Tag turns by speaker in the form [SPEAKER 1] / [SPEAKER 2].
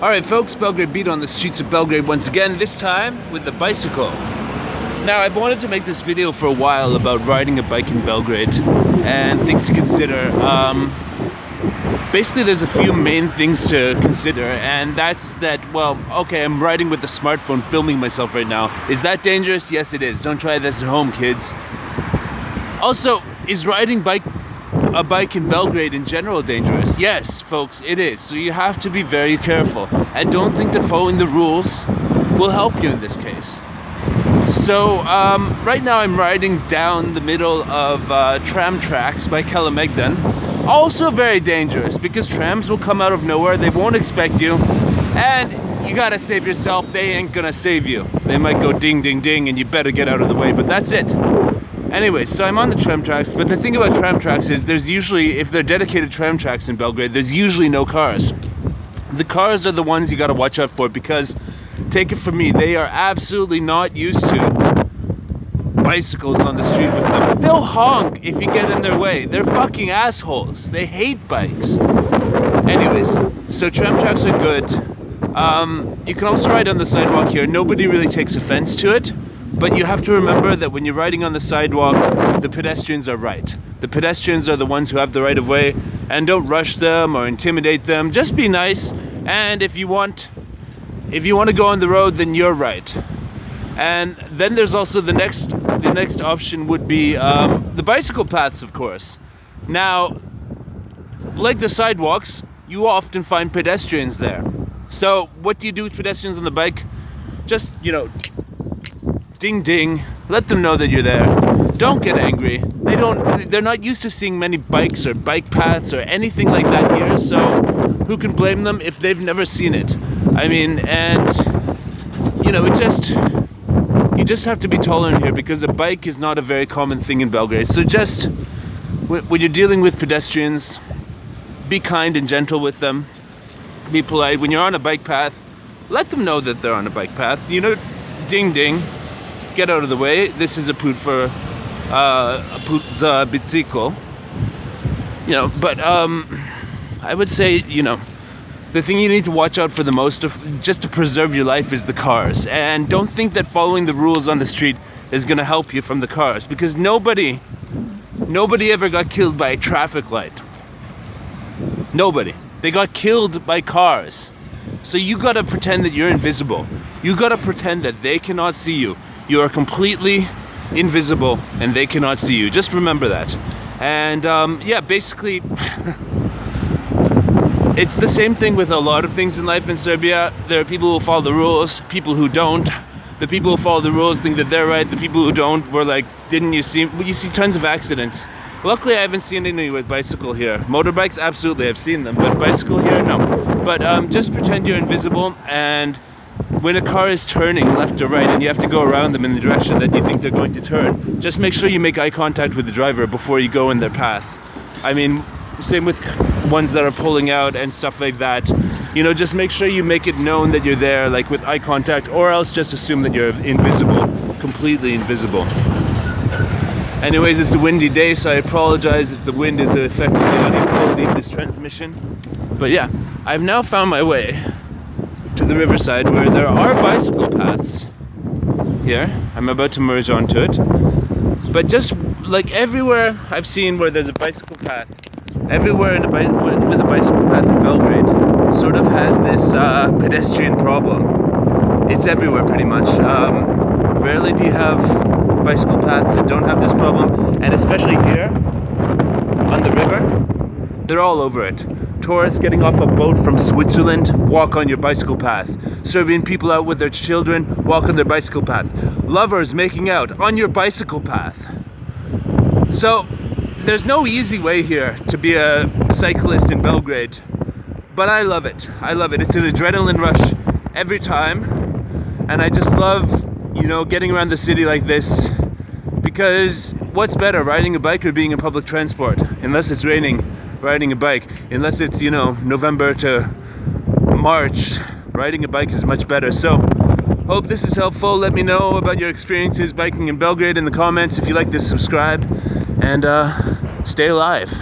[SPEAKER 1] Alright folks, Belgrade beat on the streets of Belgrade once again, this time with the bicycle. Now I've wanted to make this video for a while about riding a bike in Belgrade and things to consider. Basically there's a few main things to consider, and that's that, well, okay, I'm riding with the smartphone filming myself right now. Is that dangerous? Yes it is. Don't try this at home, kids. Also, is riding a bike in Belgrade in general dangerous? Yes, folks, it is. So you have to be very careful. And don't think that following the rules will help you in this case. So, right now I'm riding down the middle of tram tracks by Kelemegdan. Also very dangerous, because trams will come out of nowhere, they won't expect you, and you gotta save yourself, they ain't gonna save you. They might go ding ding ding and you better get out of the way, but that's it. Anyways, so I'm on the tram tracks, but the thing about tram tracks is there's usually, if they're dedicated tram tracks in Belgrade, there's usually no cars. The cars are the ones you gotta watch out for, because, take it from me, they are absolutely not used to bicycles on the street with them. They'll honk if you get in their way. They're fucking assholes. They hate bikes. Anyways, so tram tracks are good. You can also ride on the sidewalk here. Nobody really takes offense to it. But you have to remember that when you're riding on the sidewalk, the pedestrians are right. The pedestrians are the ones who have the right of way, and don't rush them or intimidate them. Just be nice, and if you want to go on the road, then you're right. And then there's also the next option would be the bicycle paths, of course. Now, like the sidewalks, you often find pedestrians there. So what do you do with pedestrians on the bike? Just, ding ding, let them know that you're there. Don't get angry. They're not used to seeing many bikes or bike paths or anything like that here, so who can blame them if they've never seen it? I mean, and you just have to be tolerant here, because a bike is not a very common thing in Belgrade. So just when you're dealing with pedestrians, be kind and gentle with them. Be polite. When you're on a bike path, let them know that they're on a bike path. Ding ding. Get out of the way. This is a put for a put za bicycle. But I would say, the thing you need to watch out for the most, just to preserve your life, is the cars. And don't think that following the rules on the street is going to help you from the cars, because nobody ever got killed by a traffic light. Nobody. They got killed by cars. So you got to pretend that you're invisible. You got to pretend that they cannot see you. You are completely invisible and they cannot see you. Just remember that. And basically it's the same thing with a lot of things in life in Serbia. There are people who follow the rules, people who don't. The people who follow the rules think that they're right. The people who don't were like, didn't you see? You see tons of accidents. Luckily, I haven't seen any with bicycle here. Motorbikes, absolutely, I've seen them. But bicycle here, no. But just pretend you're invisible, and when a car is turning left or right and you have to go around them in the direction that you think they're going to turn, just make sure you make eye contact with the driver before you go in their path. I mean, same with ones that are pulling out and stuff like that. Just make sure you make it known that you're there, like with eye contact, or else just assume that you're invisible, completely invisible. Anyways, it's a windy day, so I apologize if the wind is affecting the audio quality of this transmission. But yeah, I've now found my way to the riverside, where there are bicycle paths here. I'm about to merge onto it. But just like everywhere I've seen where there's a bicycle path, everywhere with a bicycle path in Belgrade sort of has this pedestrian problem. It's everywhere pretty much. Rarely do you have bicycle paths that don't have this problem, and especially here on the river, they're all over it. Tourists getting off a boat from Switzerland, walk on your bicycle path. Serbian people out with their children, walk on their bicycle path. Lovers making out on your bicycle path. So there's no easy way here to be a cyclist in Belgrade, but I love it. I love it. It's an adrenaline rush every time, and I just love, getting around the city like this, because what's better, riding a bike or being in public transport? Unless it's raining, riding a bike. Unless it's, November to March, riding a bike is much better. So, hope this is helpful. Let me know about your experiences biking in Belgrade in the comments. If you like this, subscribe, and stay alive.